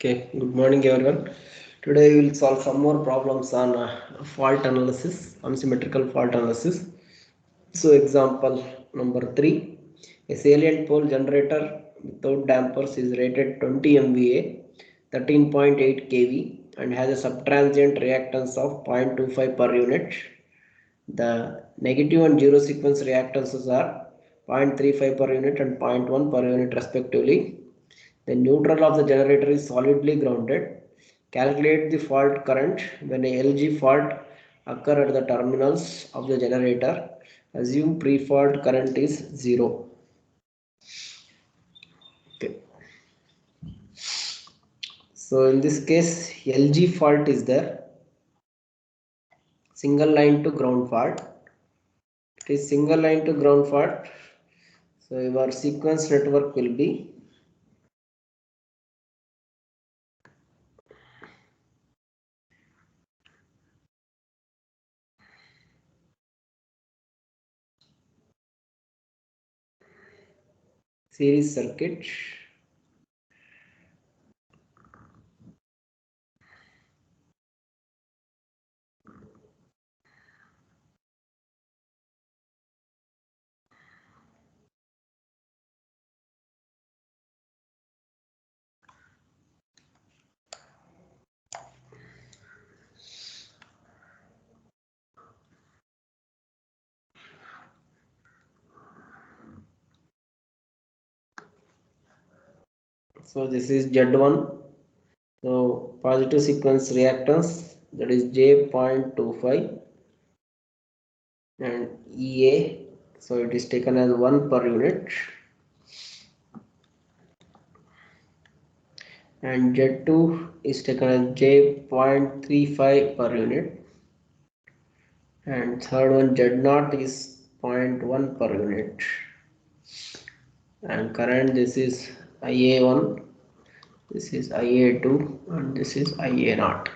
Okay, good morning everyone. Today we will solve some more problems on fault analysis, unsymmetrical fault analysis. So example number 3, a salient pole generator without dampers is rated 20 MVA, 13.8 kV and has a subtransient reactance of 0.25 per unit. The negative and zero sequence reactances are 0.35 per unit and 0.1 per unit respectively. The neutral of the generator is solidly grounded. Calculate the fault current when a LG fault occur at the terminals of the generator. Assume pre-fault current is 0. Okay. So in this case LG fault is there. Single line to ground fault. It is single line to ground fault. So your sequence network will be series circuit. So this is Z1. So positive sequence reactance, that is J.25 and EA. So it is taken as 1 per unit. And Z2 is taken as J.35 per unit. And third one Z0 is 0.1 per unit. And current, this is IA1, this is IA2 and this is IA0.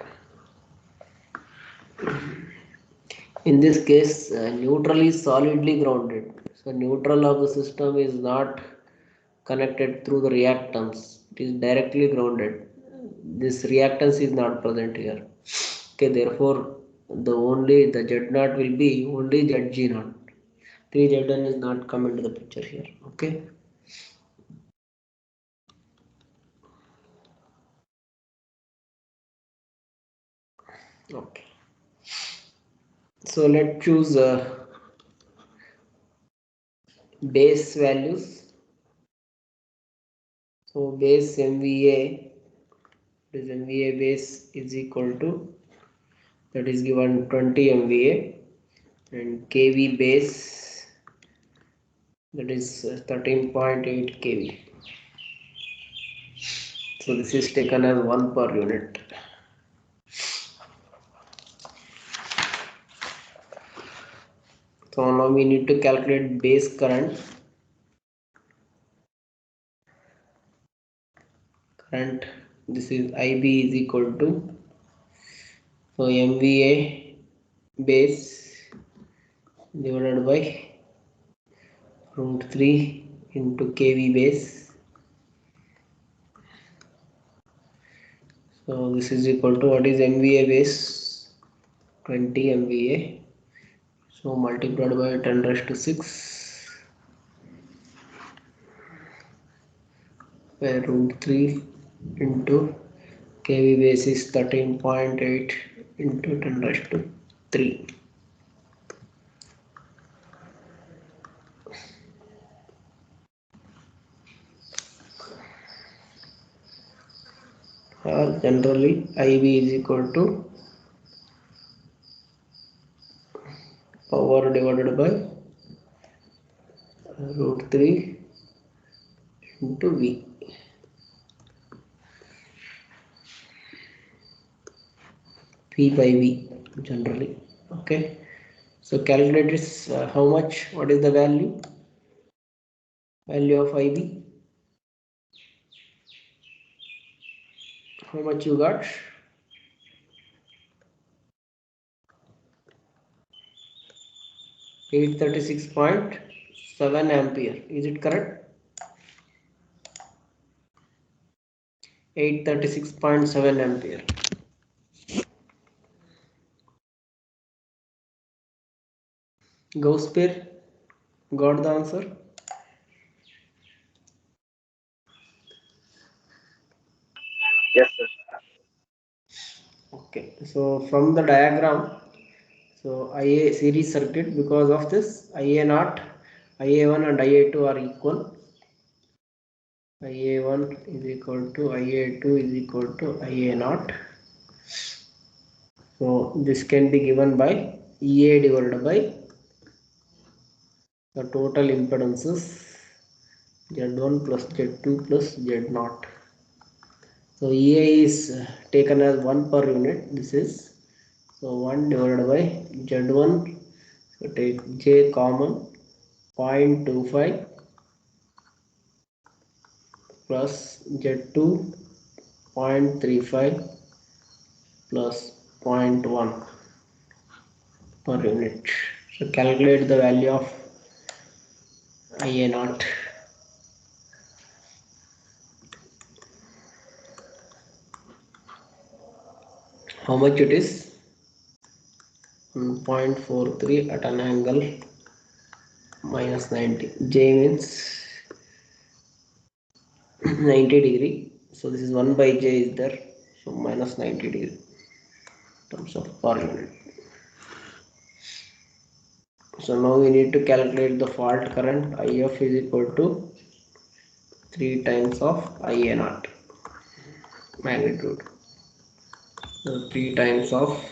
In this case neutral is solidly grounded, so neutral of the system is not connected through the reactance, it is directly grounded. This reactance is not present here. Okay, therefore the Z0 will be only Zg0. 3Zn is not come into the picture here. Okay. Okay, so let's choose base values. So base MVA, this MVA base is equal to, that is given 20 MVA, and kV base, that is 13.8 kV. So this is taken as 1 per unit. So now we need to calculate base current. This is IB is equal to, so MVA base divided by root 3 into kV base. So this is equal to, what is MVA base? 20 MVA. So multiplied by 10 raised to 6 by root 3 into kV base is 13.8 into 10 raised to 3. Generally IB is equal to power divided by root 3 into V. P by V generally. Okay. So calculate this how much, what is the value of IB, how much you got? 836.7 ampere, is it correct? 836.7 ampere. Gauss pair, got the answer? Yes, sir. Okay, so from the diagram, so IA series circuit, because of this IA naught, IA1 and IA2 are equal. IA1 is equal to IA2 is equal to IA naught. So this can be given by EA divided by the total impedances Z1 plus Z2 plus Z0. So EA is taken as 1 per unit. This is so 1 divided by Z1. So take J common, 0.25 plus Z2, 0.35 plus 0.1 per unit. So calculate the value of IA naught. How much it is? 0.43 at an angle minus 90. J means 90 degree. So this is 1 by J is there. So minus 90 degree in terms of per unit. So now we need to calculate the fault current. IF is equal to 3 times of IA naught magnitude. So 3 times of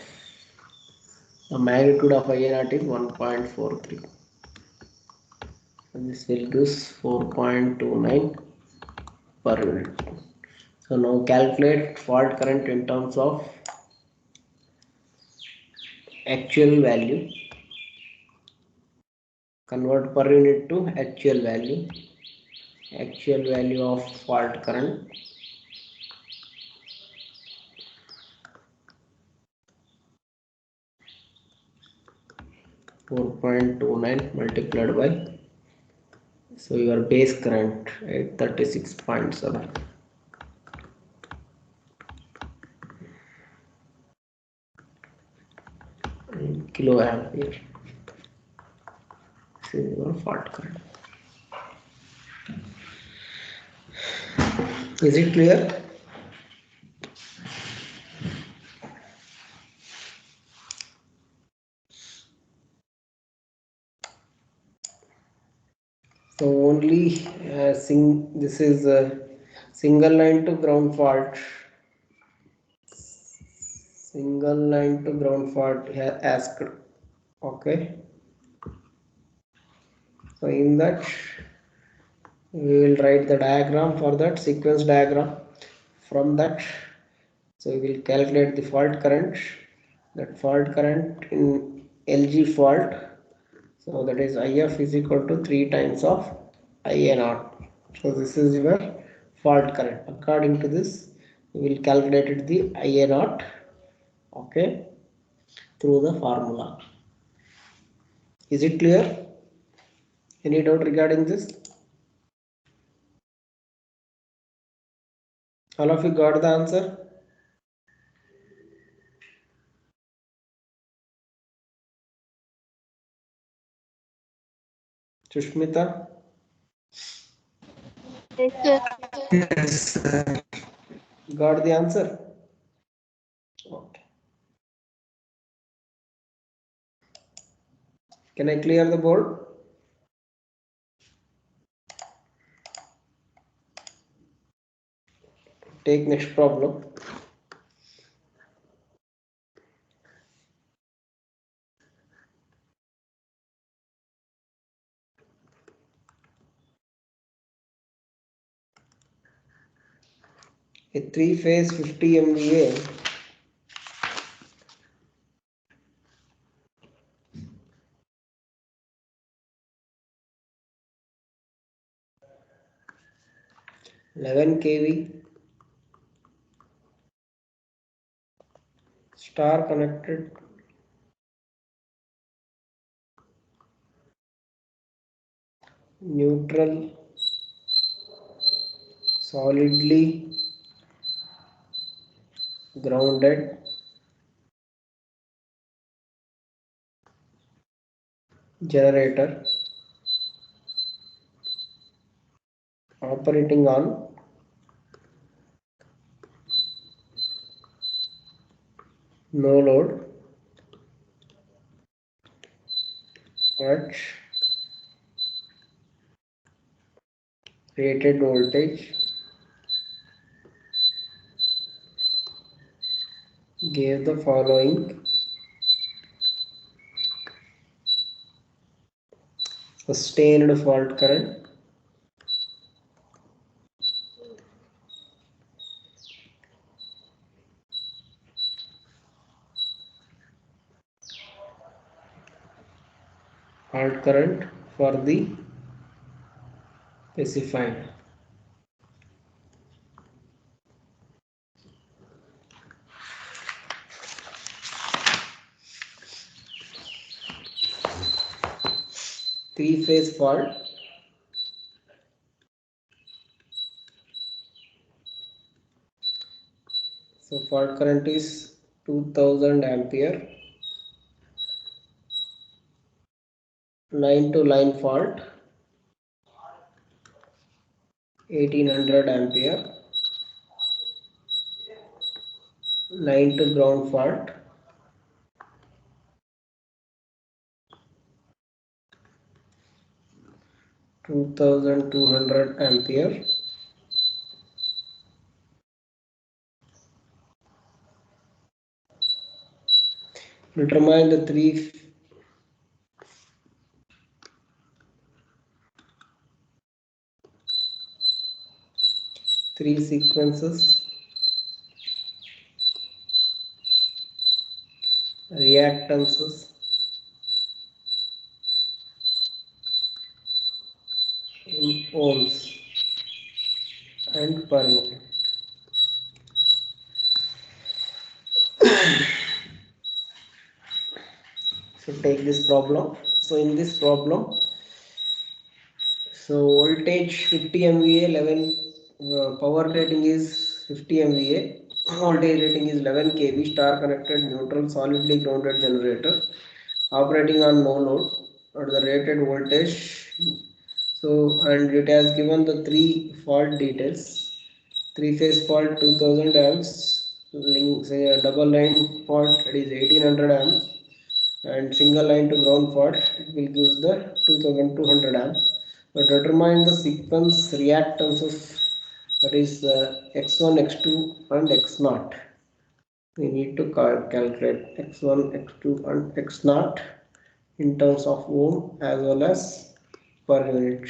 the magnitude of IA naught is 1.43. And this will give 4.29 per unit. So now calculate fault current in terms of actual value. Convert per unit to actual value. Actual value of fault current. .29 multiplied by, so your base current 836.7 kilo ampere. This is your fault current. Is it clear? So only this is a single line to ground fault. Single line to ground fault asked. Okay. So in that we will write the diagram for that sequence diagram. From that, so we will calculate the fault current. That fault current in LG fault. So that is IF is equal to 3 times of IA naught. So this is your fault current. According to this, we will calculate the IA naught. Okay, through the formula. Is it clear? Any doubt regarding this? All of you got the answer? Sushmita? Yes, sir. Got the answer? Okay. Can I clear the board? Take next problem. A three-phase 50 MVA 11 kV star connected neutral solidly grounded, generator operating on no load at rated voltage gave the following sustained fault current, for the specified. Three-phase fault. So fault current is 2000 ampere. Line to line fault 1800 ampere. Line to ground fault 2200 ampere. Determine the three sequences, reactances in ohms and per unit. So take this problem. So in this problem, so voltage 50 MVA, 11 power rating is 50 MVA, voltage rating is 11 kV, star connected neutral solidly grounded generator operating on no load at the rated voltage. So and it has given the three fault details. Three phase fault 2000 amps, link, say a double line fault it is 1800 amps, and single line to ground fault it will give the 2200 amps. But determine the sequence reactances, that is x1, x2 and x0. We need to calculate x1, x2 and x0 in terms of ohm as well as per unit.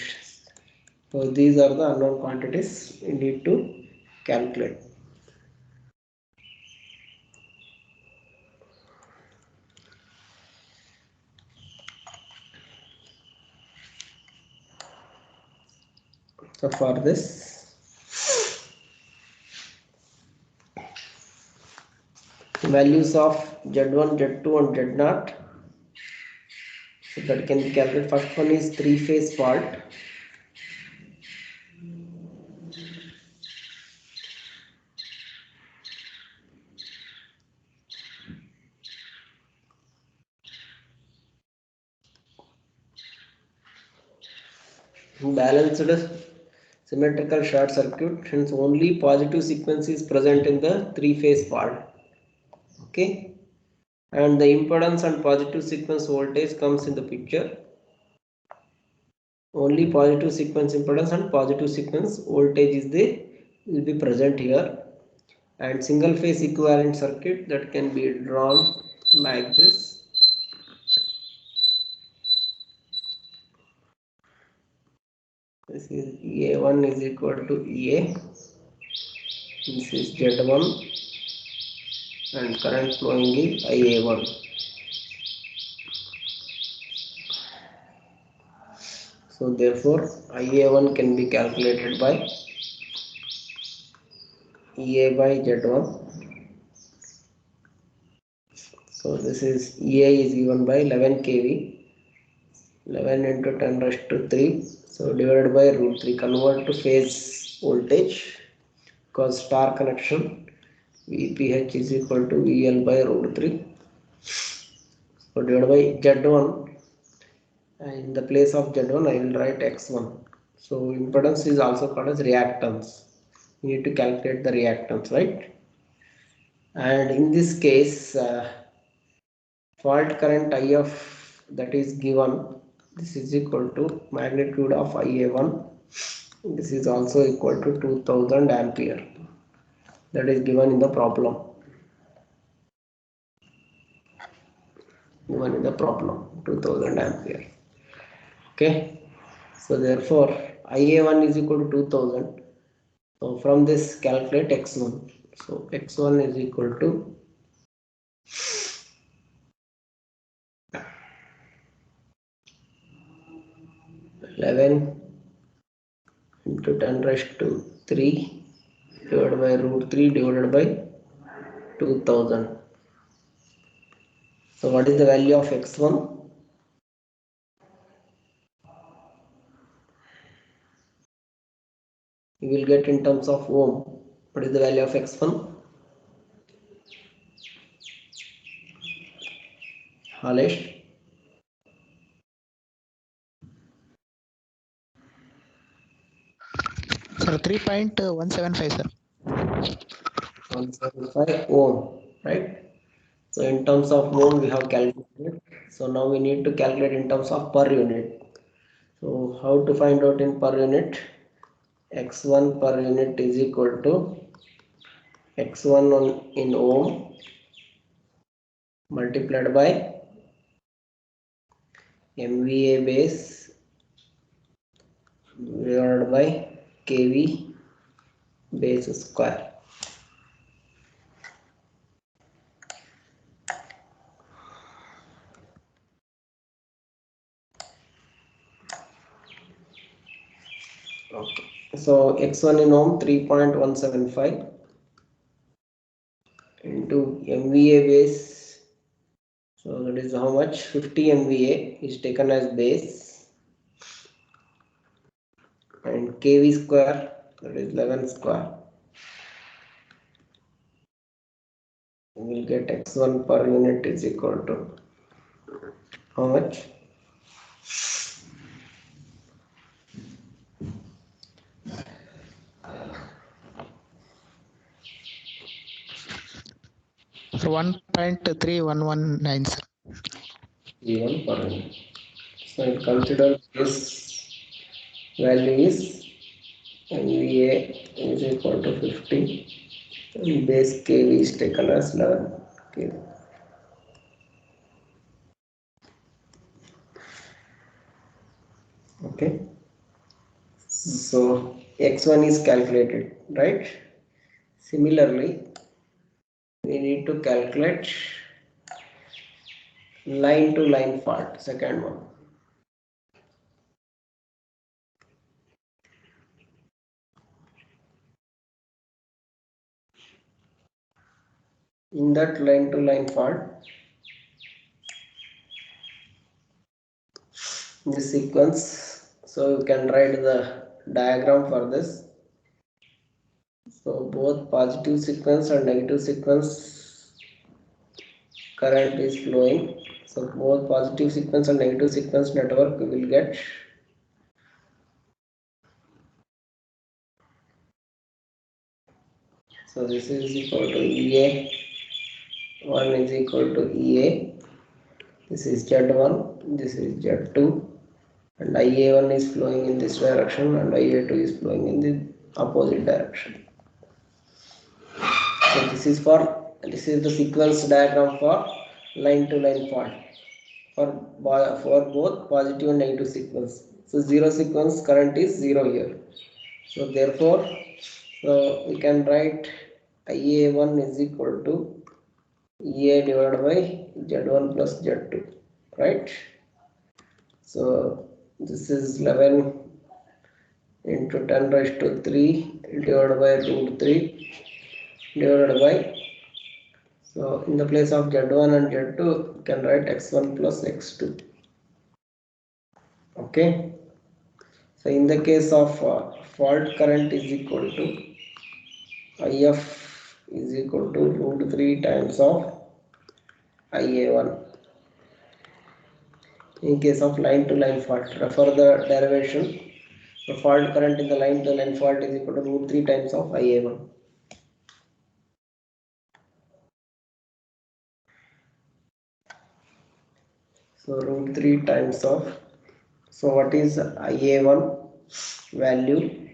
So these are the unknown quantities we need to calculate. So for this, values of Z1, Z2 and Z0, so that can be calculated. First one is three phase fault. Balanced symmetrical short circuit, hence only positive sequence is present in the three phase fault. Okay, and the impedance and positive sequence voltage comes in the picture. Only positive sequence impedance and positive sequence voltage will be present here. And single phase equivalent circuit that can be drawn like this. This is EA1 is equal to EA. This is Z1 and current flowing is IA1. So therefore IA1 can be calculated by EA by Z1. So this is EA is given by 11 kV, 11 into 10 raised to 3. So divided by root 3, convert to phase voltage because star connection. VPH is equal to VL by root 3. So divided by Z1. In the place of Z1, I will write X1. So impedance is also called as reactance. You need to calculate the reactance, right? And in this case, fault current IF that is given, this is equal to magnitude of IA1. This is also equal to 2000 ampere. That is given in the problem. Given in the problem, 2000 ampere. Okay. So therefore, IA1 is equal to 2000. So from this calculate X1. So X1 is equal to 11 into 10 raised to 3 divided by root 3 divided by 2000. So what is the value of X1? You will get in terms of ohm. What is the value of X1? Halesh? Sir, 3.175, sir. 175 ohm, right? So in terms of ohm we have calculated. So now we need to calculate in terms of per unit. So how to find out in per unit? X1 per unit is equal to X1 in ohm multiplied by MVA base divided by kV base square. Okay. So X1 in ohm 3.175 into MVA base. So that is how much? 50 MVA is taken as base, and kV square, that is 11 square. We will get X1 per unit is equal to how much? So 1.3119, sir. G1 per unit. So it consider this value is MVA is equal to 50 and base kV is taken as 11 kV. Okay. So X1 is calculated, right? Similarly, we need to calculate line to line fault, second one. In that line to line fault, this sequence, so you can write the diagram for this. So both positive sequence and negative sequence current is flowing. So both positive sequence and negative sequence network will get so this is equal to EA, 1 is equal to EA, this is Z1, this is Z2, and IA1 is flowing in this direction and IA2 is flowing in the opposite direction. So this is the sequence diagram for line to line fault for both positive and negative sequence. So zero sequence current is 0 here. So therefore, we can write IA1 is equal to EA divided by Z1 plus Z2, right? So this is 11 into 10 raised to 3 divided by root 3 divided by, so in the place of Z1 and Z2 you can write X1 plus X2. Okay. So in the case of fault current is equal to IF is equal to root 3 times of IA1. In case of line to line fault, refer the derivation. The fault current in the line to line fault is equal to root 3 times of IA1. So root 3 times of, so what is IA1 value?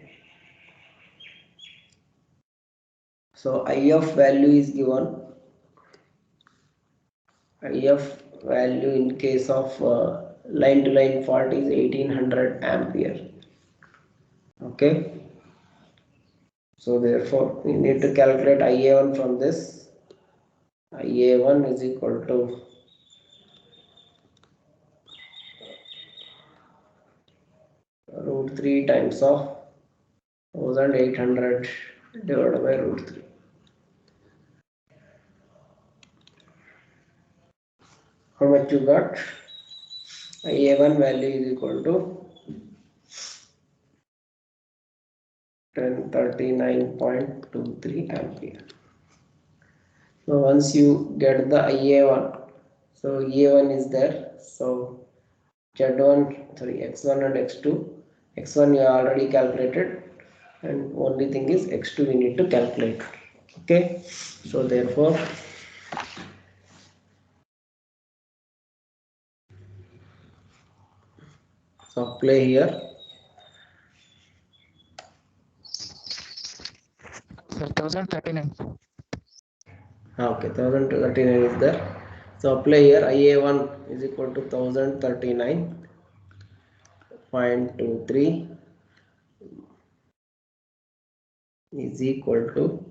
So IF value is given. IF value in case of line to line fault is 1800 ampere. Okay. So therefore we need to calculate IA1 from this. IA1 is equal to root 3 times of 1800 divided by root 3. How much you got? IA1 value is equal to 1039.23 ampere. So once you get the IA1, so IA1 is there. So Z1, sorry, X1 and X2. X1 you already calculated, and only thing is X2 we need to calculate. Okay, so therefore apply here. Sir, 1039. Okay, 1039 is there. So apply here. IA1 is equal to 1039.23 is equal to,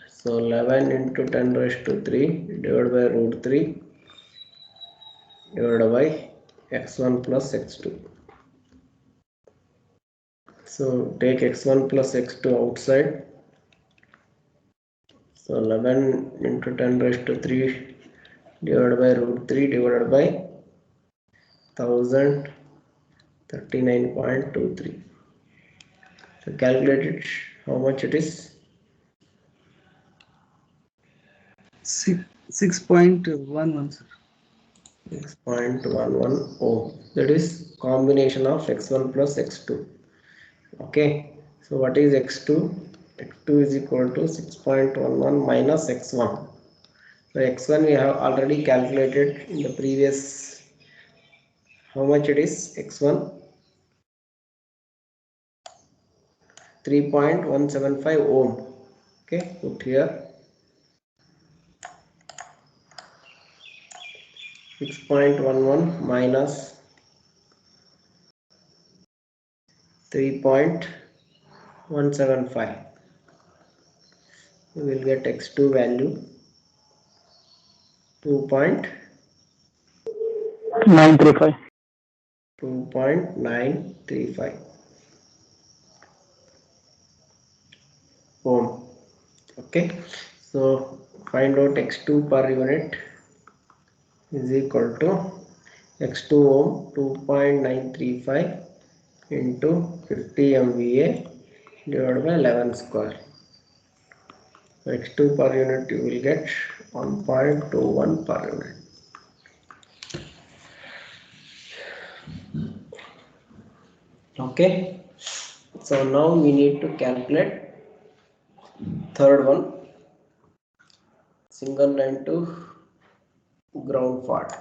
so 11 into 10 raised to 3 divided by root 3 divided by x1 plus x2. So take x1 plus x2 outside. So 11 into 10 raised to 3 divided by root 3 divided by 1039.23. So calculate it, how much it is? 6.11, sir. 6.11 ohm. That is combination of x1 plus x2. Okay. So what is x2? x2 is equal to 6.11 minus x1. So x1 we have already calculated in the previous. How much it is? x1 3.175 ohm. Okay, put here 6.11 minus 3.175. We will get x2 value 935. 2.935 ohm. Okay, so find out x2 per unit is equal to x2 ohm 2.935 into 50 MVA divided by 11 square. So x2 per unit you will get 1.21 per unit. Okay, so now we need to calculate third one, single line to ground fault.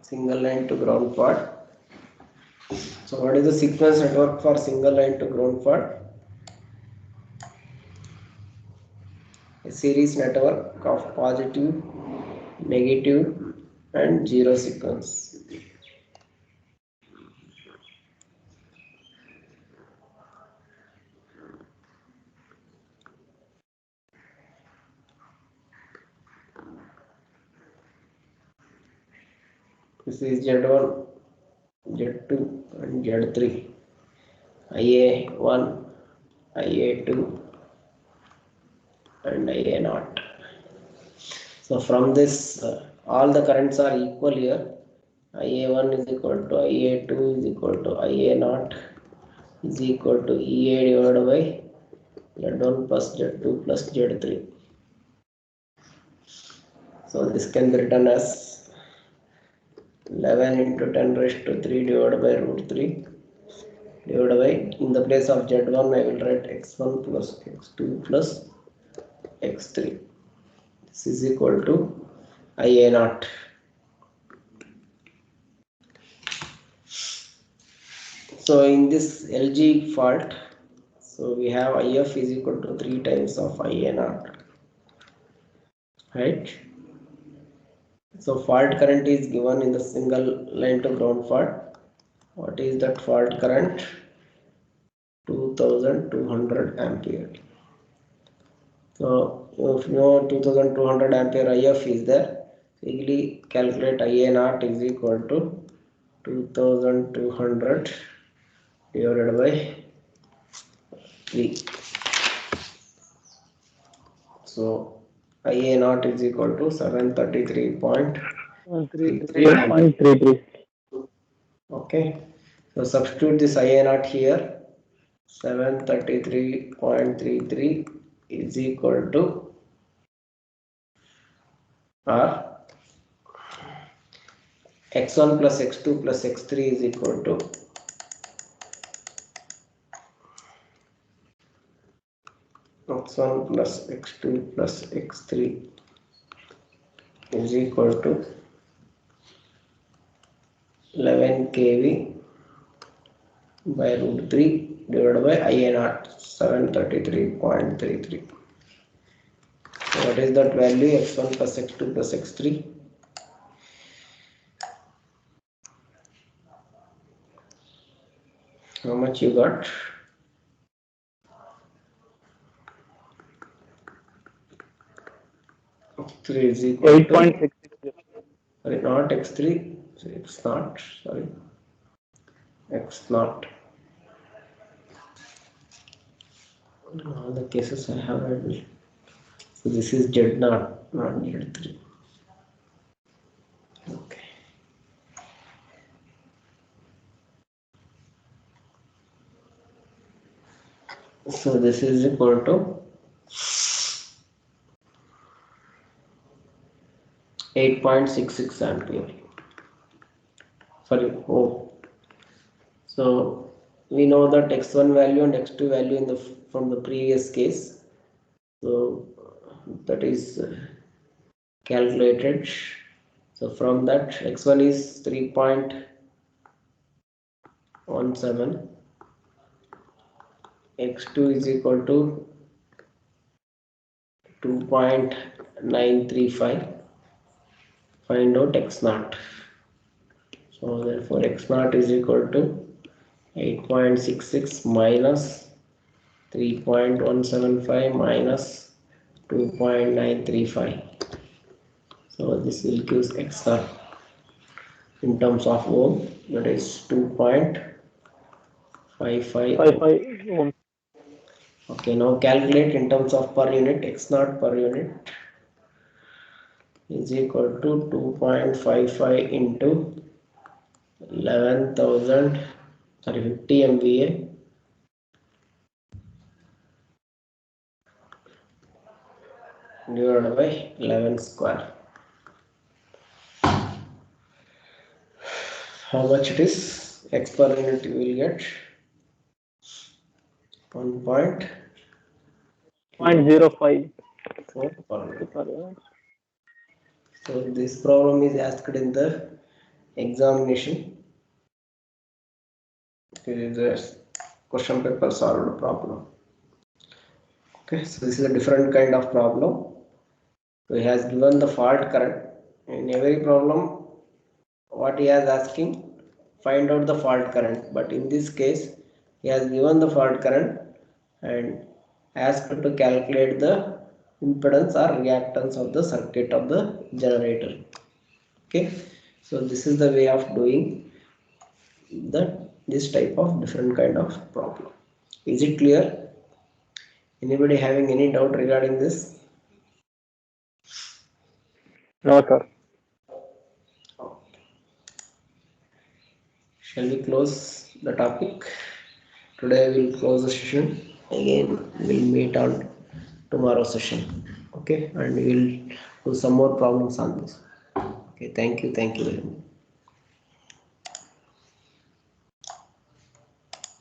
Single line to ground fault. So what is the sequence network for single line to ground fault? A series network of positive, negative and zero sequence. This is Z1, Z2 and Z3. IA1, IA2 and IA0. So from this, all the currents are equal here. IA1 is equal to IA2 is equal to IA0 is equal to EA divided by Z1 plus Z2 plus Z3. So this can be written as 11 into 10 raised to 3 divided by root 3 divided by, in the place of Z1 I will write x1 plus x2 plus x3. This is equal to IA0. So in this LG fault, so we have IF is equal to 3 times of IA0, right? So fault current is given in the single line to ground fault. What is that fault current? 2200 ampere. So if you know 2200 ampere IF is there, easily calculate IA0 is equal to 2200 divided by 3. So IA0 is equal to 733.33. Okay. So substitute this IA0 here. 733.33 is equal to R x1 plus x2 plus x3 is equal to x1 plus x2 plus x3 is equal to 11 kV by root 3 divided by IA0 733.33. So what is that value? X1 plus x2 plus x3. How much you got? X3 is equal 8.66. sorry, not x3, it's not, sorry, x0. In all the cases I have read. So this is Z0, not Z3. Okay. So this is equal to 8.66 ampere. Sorry, oh. So we know that x1 value and x2 value in the from the previous case. So that is calculated. So from that x1 is 3.17, x2 is equal to 2.935. Find out x0. So therefore x0 is equal to 8.66 minus 3.175 minus 2.935. So this will give x0 in terms of ohm, that is 2.55 ohm. Okay, now calculate in terms of per unit. X0 per unit is equal to 2.55 into 11,000, sorry, 50 MVA divided by 11 square. How much it is? X per unit you will get 1.05 per unit. So this problem is asked in the examination. It is a question paper solved problem. Okay, so this is a different kind of problem. So he has given the fault current. In every problem, what he has asking, find out the fault current. But in this case, he has given the fault current and asked to calculate the impedance or reactance of the circuit of the generator. Okay, so this is the way of doing this type of different kind of problem. Is it clear? Anybody having any doubt regarding this? No, sir. Shall we close the topic? Today we'll close the session. Again, we'll meet on tomorrow's session. Okay, and we'll do some more problems on this. Okay, thank you very much.